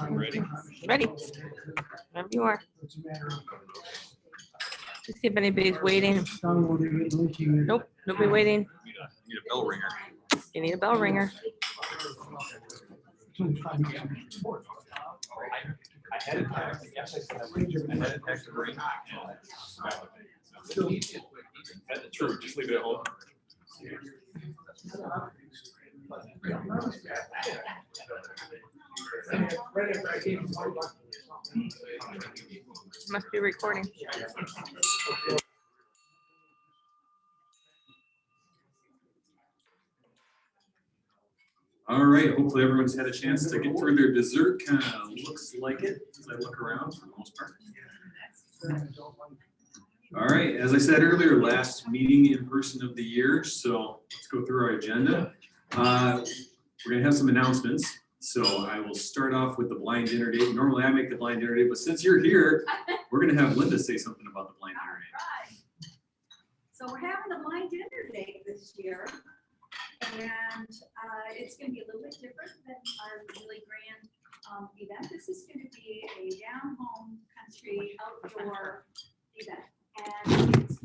Ready? Ready. Wherever you are. Let's see if anybody's waiting. Nope, nobody waiting. Need a bell ringer. You need a bell ringer. I had a text. Yes, I said I had a text to bring. That's true. Just leave it at home. Must be recording. All right, hopefully everyone's had a chance to get through their dessert. Kind of looks like it as I look around for the most part. All right, as I said earlier, last meeting in person of the year, so let's go through our agenda. We're gonna have some announcements, so I will start off with the blind dinner date. Normally I make the blind dinner date, but since you're here, we're gonna have Linda say something about the blind dinner date. Right. So we're having a blind dinner date this year, and it's going to be a little bit different than our really grand event. This is going to be a down-home country outdoor event, and it's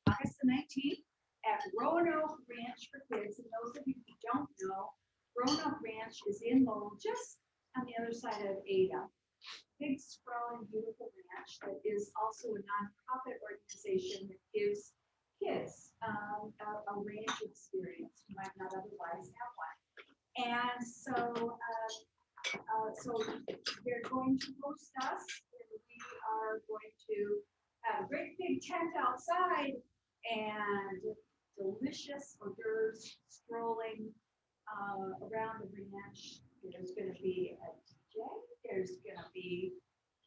August the 19th at Roanoke Ranch for kids. And those of you who don't know, Roanoke Ranch is in Lowell, just on the other side of Ada. Big, sprawling, beautiful ranch that is also a nonprofit organization that gives kids a ranch experience who might not otherwise have one. And so, so they're going to host us, and we are going to have a great big tent outside and delicious hors d'oeuvres strolling around the ranch. There's going to be a DJ. There's going to be,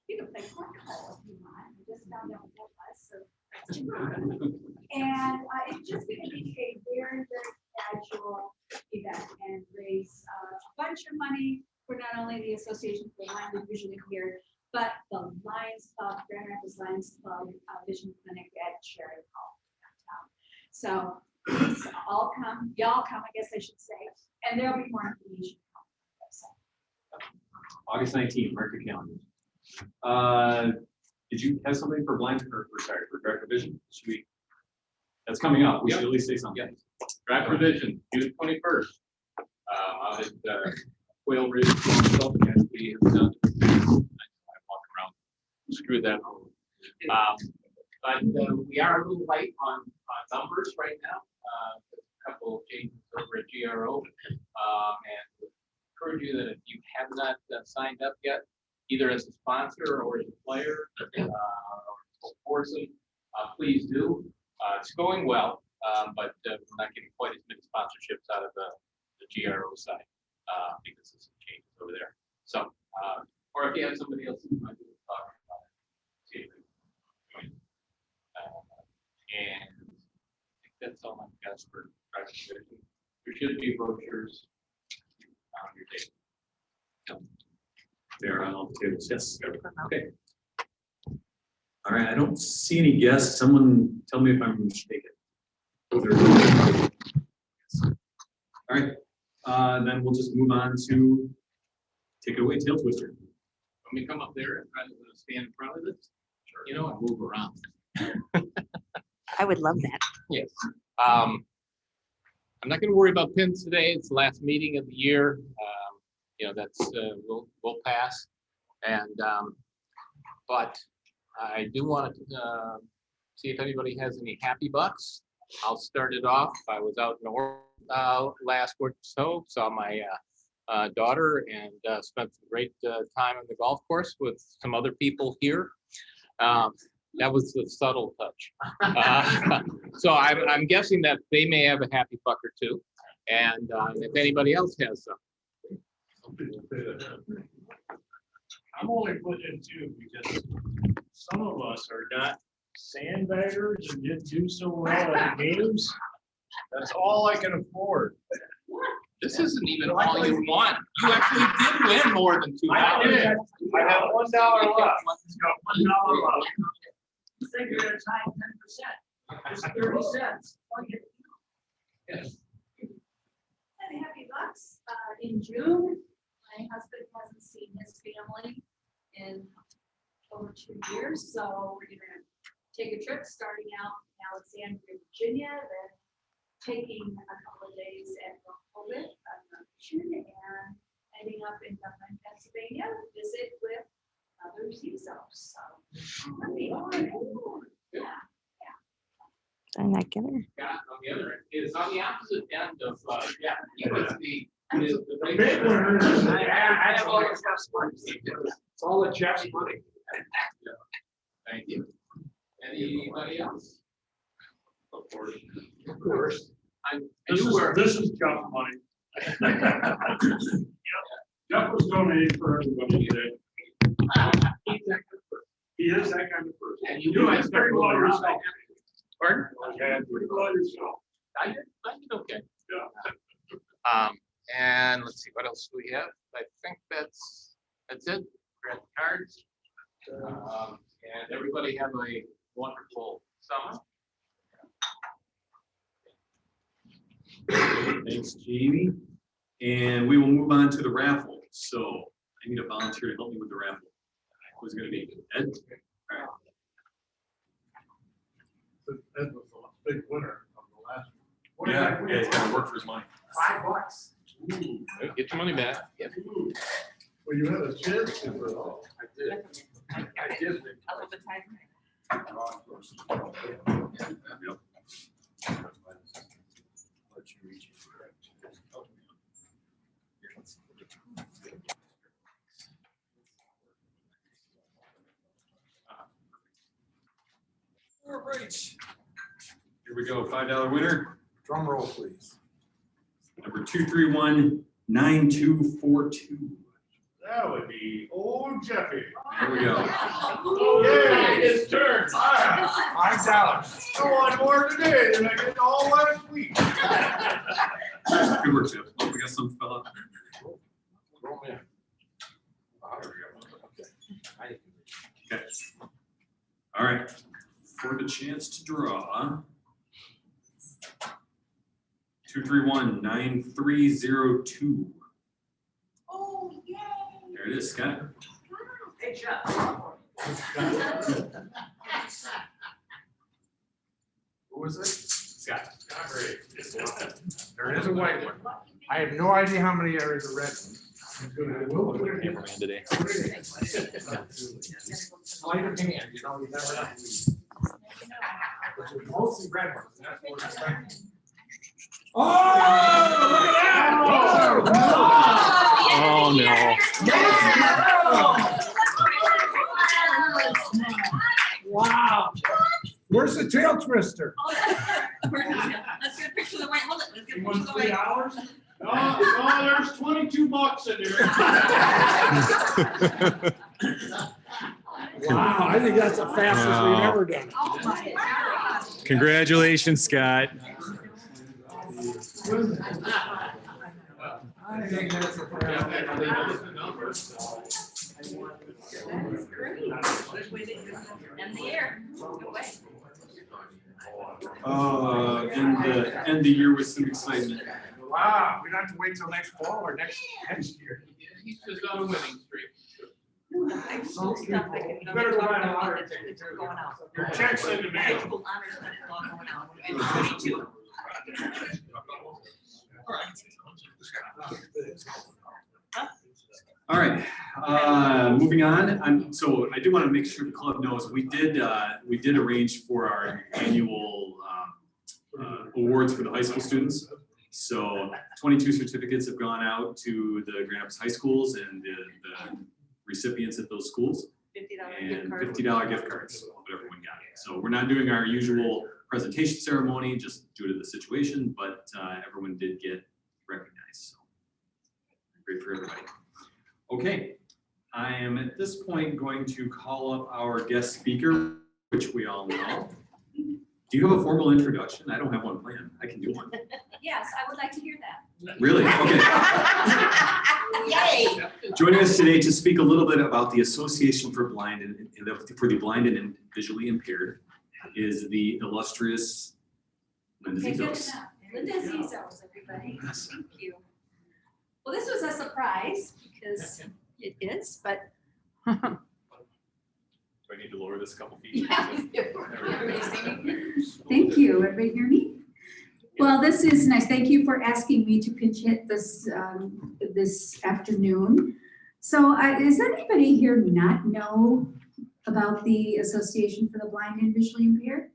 you can play cornhole if you want. I just found out what was, so that's fun. And it's just going to be a very, very casual event and raise a bunch of money for not only the Association for the Blind Visually Impaired, but the Lions Club, Grand Rapids Lions Club Vision Clinic at Cherry Hall downtown. So please all come, y'all come, I guess I should say, and there'll be more information on the website. August 19th, mark your calendar. Did you have something for blind or for direct vision? Should we? That's coming up. We should at least say something. Yep. Direct vision, June 21st. Out at Quail Ridge, as we have done. I walk around, screw that. But we are a little light on numbers right now. A couple of changes over at GRO, and encourage you that if you have not signed up yet, either as a sponsor or as a player or person, please do. It's going well, but we're not getting quite as many sponsorships out of the GRO side because of some changes over there. So, or if you have somebody else who might be talking about it, see if they can join. And I think that's all I've got for private vision. There should be brochures on your table. They're on all the tables. Yes. Okay. All right. I don't see any guests. Someone tell me if I'm mistaken. All right. Then we'll just move on to take it away, Tail Twister. Let me come up there and try to stand in front of this. Sure. You know, and move around. I would love that. Yes. I'm not going to worry about pins today. It's the last meeting of the year. You know, that's we'll pass. And but I do want to see if anybody has any happy bucks. I'll start it off. I was out north last week, so saw my daughter and spent some great time on the golf course with some other people here. That was the subtle touch. So I'm guessing that they may have a happy buck or two, and if anybody else has some. I'm only putting in two because some of us are not sandbaggers and didn't do so well at games. That's all I can afford. This isn't even all you want. You actually did win more than $2. I did. I have $1 left. It's got $1 left. You think you're gonna tie 10%? It's 30 cents. Yes. In June, my husband hasn't seen his family in over 2 years, so we're gonna take a trip starting out in Alexandria, Virginia, then taking a couple of days at Raffle on the mission and heading up in Dublin, Pennsylvania, visit with other Zizos. So, yeah. I'm not getting Got on the other end, is on the opposite end of, yeah, he was the big winner is the I have all the chess money. It's all the chess money. Thank you. Anybody else? Of course. Of course. I This knew where. is Jeff money. Jeff was donating for everybody today. He is that kind of person. And you do, I very well yourself. Pardon? Yeah, pretty well yourself. I did okay. Yeah. And let's see, what else do we have? I think that's it. Grab the cards. And everybody have a wonderful summer. Thanks, Jamie. And we will move on to the raffle. So I need a volunteer to help me with the raffle. Who's gonna be Ed? All right. Ed was the big winner of the last one. Yeah, he's gotta work for his money. $5. Get your money back. Well, you had a chance to. I did. I did. Yep. All right. Here we go, $5 winner, Drum roll, please. number 2319242. That would be old Jeffy. There we go. Yay, his turn. $5. I want more today than I did all last week. Good work, Jeff. Oh, we got some fella. Roll in. Okay. All right, for the chance to draw. 2319302. Oh, yay. There it is, Scott. Good job. Who was it? Scott. There is a white one. I have no idea how many areas are red. Cameraman today. Sleight of hand, you know, you never know. But there's mostly red ones. That's what it's like. Oh, look at that! Oh, no. Wow. Where's the tail twister? Let's get a picture of the white. Hold it. Let's get a You picture want of the white. $3? No, there's $22 in there. Wow, I think that's the fastest we've ever done it. Oh my God. Congratulations, Scott. I think that's the That's great. Good way to end the year. Good way. End the year with some excitement. Wow, we don't have to wait till next fall or next year. He's just on a winning streak. I just know stuff I can. Better go buy an honor It's ticket, too. going out. Your check's in the mail. High school honors, but it's all going out. It's 22. All right, moving on. So I do want to make sure the club knows we did arrange for our annual awards for the high school students. So 22 certificates have gone out to the Grand Rapids high schools and the recipients at those schools, and $50 gift cards, what everyone got. So we're not doing our usual presentation ceremony just due to the situation, but everyone did get recognized. So great for everybody. Okay, I am at this point going to call up our guest speaker, which we all know. Do you have a formal introduction? I don't have one planned. I can do one. Yes, I would like to hear that. Really? Okay. Yay. Joining us today to speak a little bit about the Association for the Blind and Visually Impaired is the illustrious Linda Okay, good Zizos. enough. Linda Zizos, everybody. Yes. Thank you. Well, this was a surprise because it is, but Do I need to lower this a couple feet? yeah. Everybody see me? Thank you. Everybody hear me? Well, this is nice. Thank you for asking me to pinch hit this, this afternoon. So does anybody here not know about the Association for the Blind and Visually Impaired?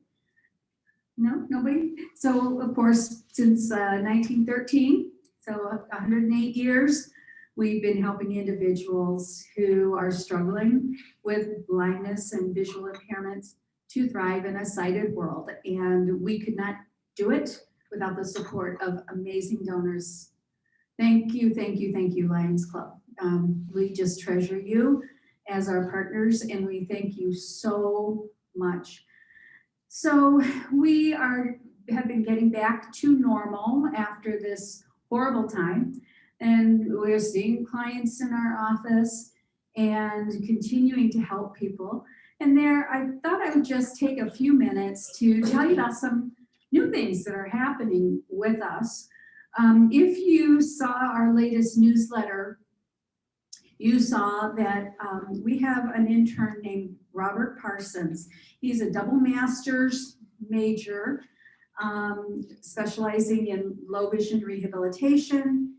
No, nobody? So of course, since 1913, so 108 years, we've been helping individuals who are struggling with blindness and visual impairments to thrive in a sighted world. And we could not do it without the support of amazing donors. Thank you, thank you, thank you, Lions Club. We just treasure you as our partners, and we thank you so much. So we have been getting back to normal after this horrible time, and we're seeing clients in our office and continuing to help people. And I thought I would just take a few minutes to tell you about some new things that are happening with us. If you saw our latest newsletter, you saw that we have an intern named Robert Parsons. He's a double master's major, specializing in low vision rehabilitation.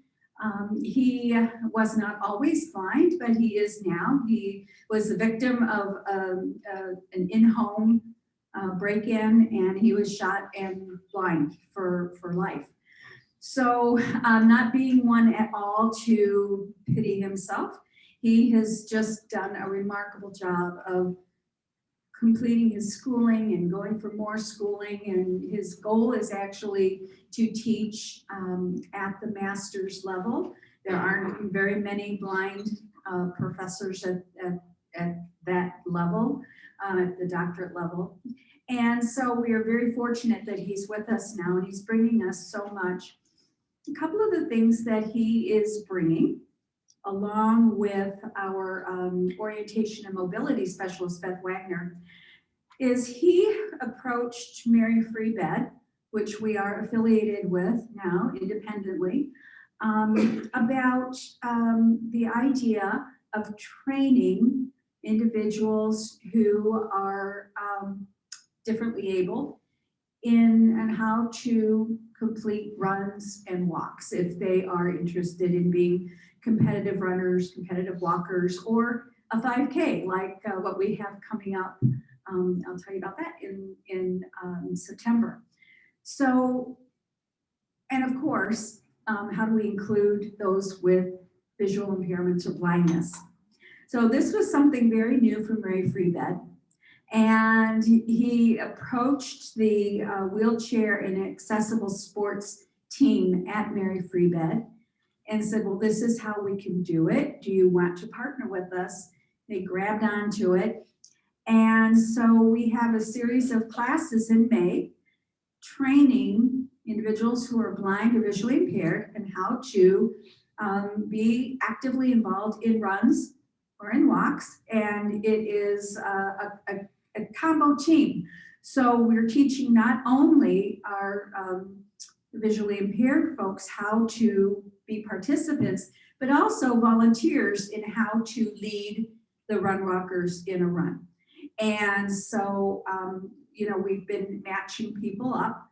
He was not always blind, but he is now. He was the victim of an in-home break-in, and he was shot and blind for life. So not being one at all to pity himself, he has just done a remarkable job of completing his schooling and going for more schooling, and his goal is actually to teach at the master's level. There aren't very many blind professors at that level, at the doctorate level. And so we are very fortunate that he's with us now, and he's bringing us so much. A couple of the things that he is bringing, along with our orientation and mobility specialist, Beth Wagner, is he approached Mary Free Bed, which we are affiliated with now independently, about the idea of training individuals who are differently able in how to complete runs and walks if they are interested in being competitive runners, competitive walkers, or a 5K like what we have coming up. I'll tell you about that in September. So, and of course, how do we include those with visual impairments or blindness? So this was something very new from Mary Free Bed. And he approached the wheelchair and accessible sports team at Mary Free Bed and said, well, this is how we can do it. Do you want to partner with us? They grabbed onto it. And so we have a series of classes in May training individuals who are blind or visually impaired and how to be actively involved in runs or in walks. And it is a combo team. So we're teaching not only our visually impaired folks how to be participants, but also volunteers in how to lead the run walkers in a run. And so, you know, we've been matching people up,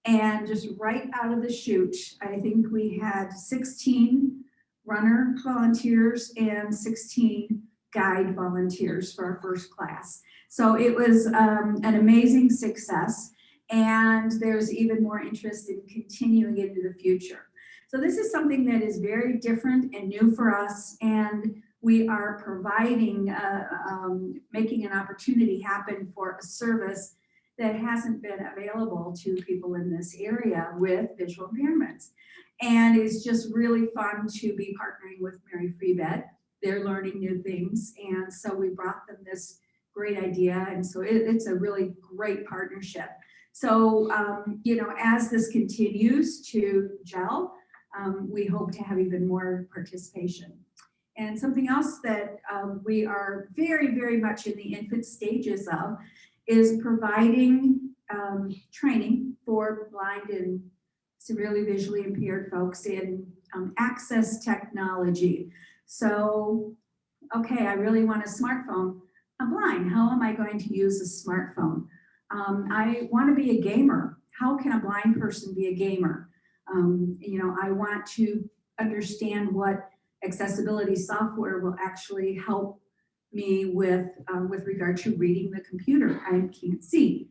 and just right out of the chute, I think we had 16 runner volunteers and 16 guide volunteers for our first class. So it was an amazing success, and there's even more interest in continuing into the future. So this is something that is very different and new for us, and we are providing, making an opportunity happen for a service that hasn't been available to people in this area with visual impairments. And it's just really fun to be partnering with Mary Free Bed. They're learning new things, and so we brought them this great idea, and so it's a really great partnership. So, you know, as this continues to gel, we hope to have even more participation. And something else that we are very, very much in the infant stages of is providing training for blind and severely visually impaired folks in access technology. So, okay, I really want a smartphone. I'm blind. How am I going to use a smartphone? I want to be a gamer. How can a blind person be a gamer? You know, I want to understand what accessibility software will actually help me with regard to reading the computer. I can't see.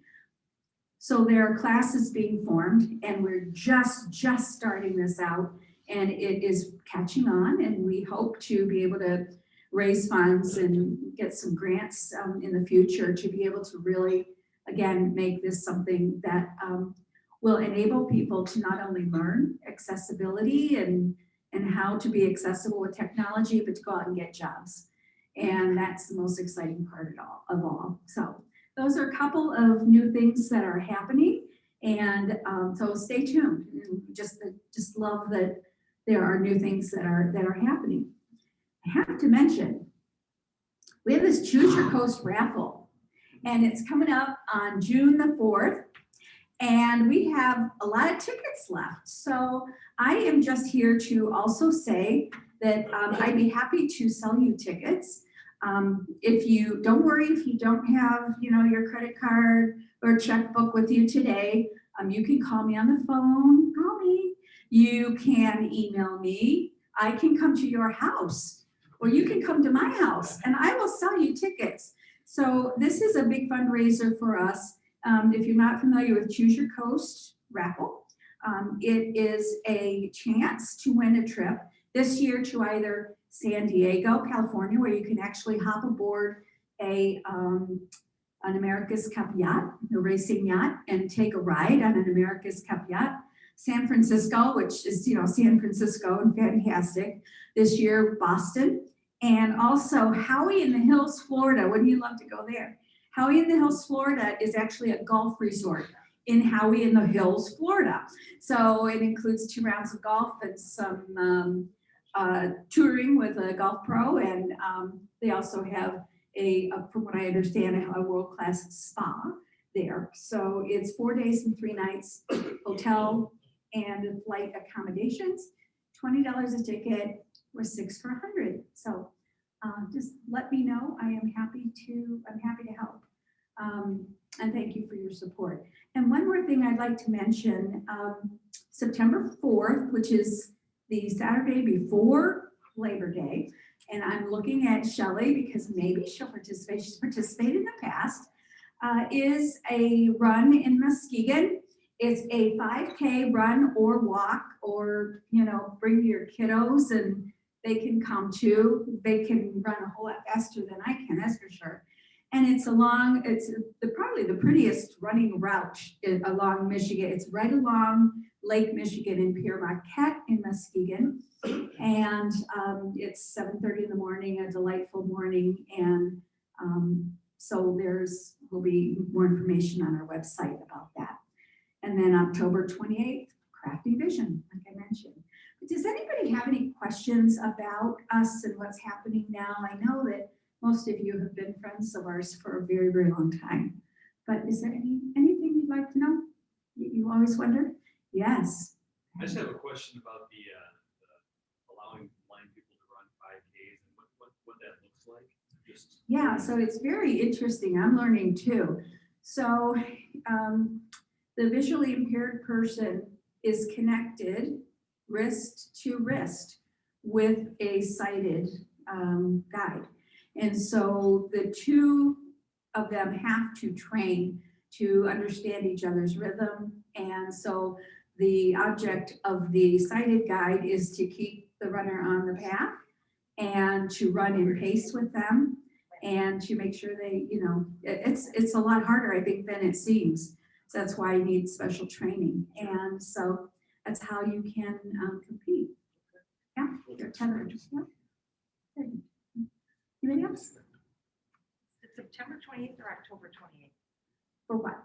So there are classes being formed, and we're just starting this out, and it is catching on, and we hope to be able to raise funds and get some grants in the future to be able to really, again, make this something that will enable people to not only learn accessibility and how to be accessible with technology, but to go out and get jobs. And that's the most exciting part of all. So those are a couple of new things that are happening, and so stay tuned. Just love that there are new things that are happening. I have to mention, we have this Choose Your Coast raffle, and it's coming up on June the 4th, and we have a lot of tickets left. So I am just here to also say that I'd be happy to sell you tickets. If you, don't worry if you don't have, you know, your credit card or checkbook with you today, you can call me on the phone, call me. You can email me. I can come to your house, or you can come to my house, and I will sell you tickets. So this is a big fundraiser for us. If you're not familiar with Choose Your Coast Raffle, it is a chance to win a trip this year to either San Diego, California, where you can actually hop aboard an America's Cup yacht, a racing yacht, and take a ride on an America's Cup yacht. San Francisco, which is, you know, San Francisco and fantastic. This year, Boston, and also Howie in the Hills, Florida. Wouldn't you love to go there? Howie in the Hills, Florida is actually a golf resort in Howie in the Hills, Florida. So it includes 2 rounds of golf and some touring with a golf pro, and they also have from what I understand, a world-class spa there. So it's 4 days and 3 nights, hotel and flight accommodations, $20 a ticket, or 6 for $100. So just let me know. I'm happy to help. And thank you for your support. And one more thing I'd like to mention, September 4th, which is the Saturday before Labor Day, and I'm looking at Shelley because maybe she'll participate. She's participated in the past, is a run in Muskegon. It's a 5K run or walk, or, you know, bring your kiddos and they can come too. They can run a whole lot faster than I can, that's for sure. And it's probably the prettiest running route along Michigan. It's right along Lake Michigan in Pierre Marquette in Muskegon. And it's 7:30 in the morning, a delightful morning. And so will be more information on our website about that. And then October 28th, Crafting Vision, like I mentioned. But does anybody have any questions about us and what's happening now? I know that most of you have been friends of ours for a very, very long time. But is there anything you'd like to know? You always wonder? Yes. I just have a question about the allowing blind people to run 5Ks and what that looks like. Yeah, so it's very interesting. I'm learning too. So the visually impaired person is connected wrist to wrist with a sighted guide. And so the two of them have to train to understand each other's rhythm. And so the object of the sighted guide is to keep the runner on the path and to run in pace with them and to make sure they, you know, it's a lot harder, I think, than it seems. So that's why you need special training. And so that's how you can compete. Yeah, they're tethered. Yeah. Anybody else? It's September 28th or October 28th? For what?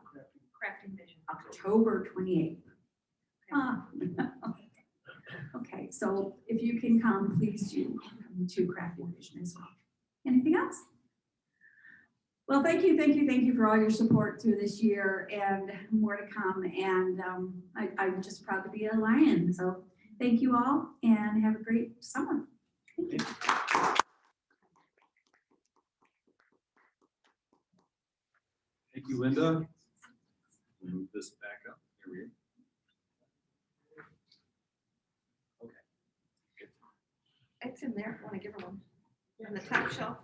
Crafting Vision. October 28th. Ah. Okay, so if you can come, please do come to Crafting Vision as well. Anything else? Well, thank you for all your support through this year and more to come. And I'm just proud to be a Lion. So thank you all and have a great summer. Thank you. Thank you, Linda. Move this back up. Here we go. Okay. It's in there. I want to give her one. On the top shelf.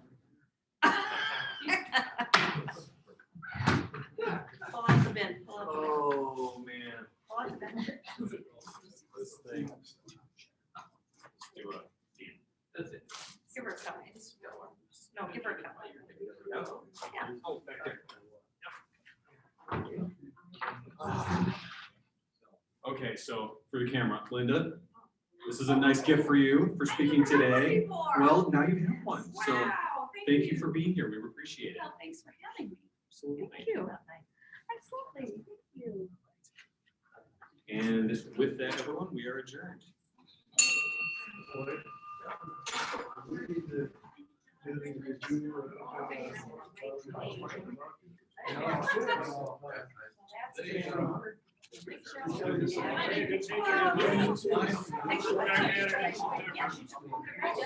Pull out the bin. Pull out the bin. Oh, man. Pull out the bin. This thing. Do a- That's it. Give her a cup. No, give her a cup. Yeah. Oh, back there. Okay, so for the camera, Linda, this is a nice gift for you for speaking today. Well, now you have one, so Wow, thank you for being here. We appreciate it. Well, thanks for having me. Absolutely. Thank you. Absolutely. Thank you. And with that, everyone, we are adjourned. Thanks for